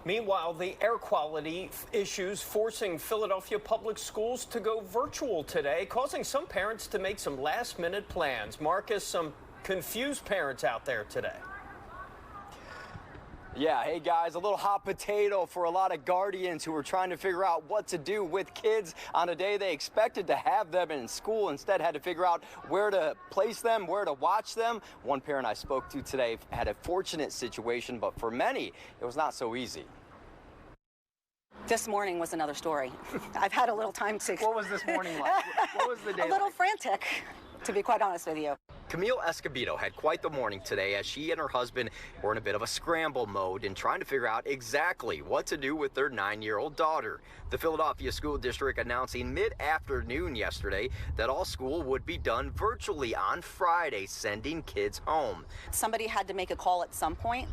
Meanwhile, the air quality issues forcing Philadelphia public schools to go virtual today, causing some parents to make some last-minute plans. Marcus, some confused parents out there today. Yeah, hey guys, a little hot potato for a lot of guardians who were trying to figure out what to do with kids on a day they expected to have them in school. Instead, had to figure out where to place them, where to watch them. One parent I spoke to today had a fortunate situation, but for many, it was not so easy. This morning was another story. I've had a little time to... What was this morning like? What was the day A little like? Frantic, to be quite honest with you. Camille Escobedo had quite the morning today as she and her husband were in a bit of a scramble mode and trying to figure out exactly what to do with their 9-year-old daughter. The Philadelphia School District announcing mid-afternoon yesterday that all school would be done virtually on Friday, sending kids home. Somebody had to make a call at some point,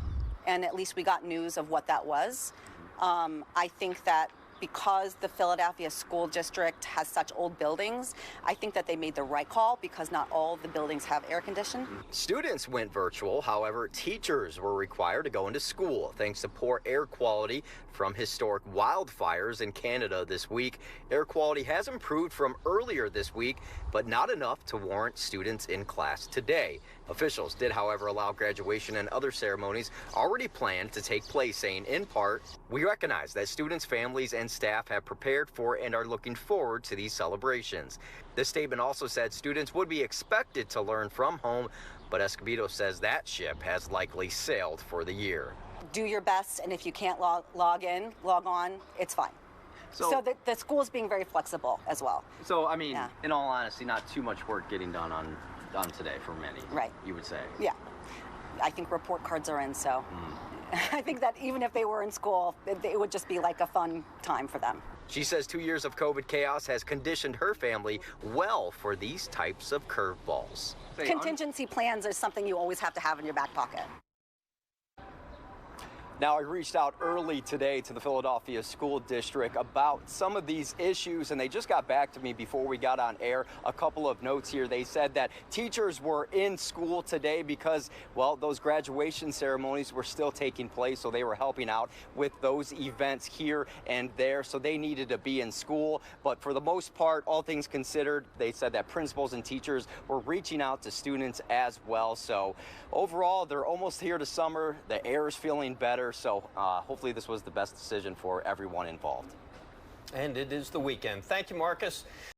and at least we got news of what that was. I think that because the Philadelphia School District has such old buildings, I think that they made the right call because not all the buildings have air conditioning. Students went virtual, however, teachers were required to go into school thanks to poor air quality from historic wildfires in Canada this week. Air quality has improved from earlier this week, but not enough to warrant students in class today. Officials did, however, allow graduation and other ceremonies already planned to take place, saying in part, "We recognize that students, families, and staff have prepared for and are looking forward to these celebrations." This statement also said students would be expected to learn from home, but Escobedo says that ship has likely sailed for the year. Do your best, and if you can't log on, it's fine. So the school's being very flexible as well. So, I mean, in all honesty, not too much work getting done on today for many, right? You would say. Yeah, I think report cards are in, so I think that even if they were in school, it would just be like a fun time for them. She says 2 years of COVID chaos has conditioned her family well for these types of curveballs. Contingency plans is something you always have to have in your back pocket. Now, I reached out early today to the Philadelphia School District about some of these issues, and they just got back to me before we got on air. A couple of notes here. They said that teachers were in school today because, well, those graduation ceremonies were still taking place, so they were helping out with those events here and there, so they needed to be in school. But for the most part, all things considered, they said that principals and teachers were reaching out to students as well. So overall, they're almost here to summer. The air is feeling better. So hopefully this was the best decision for everyone involved. And it is the weekend. Thank you, Marcus.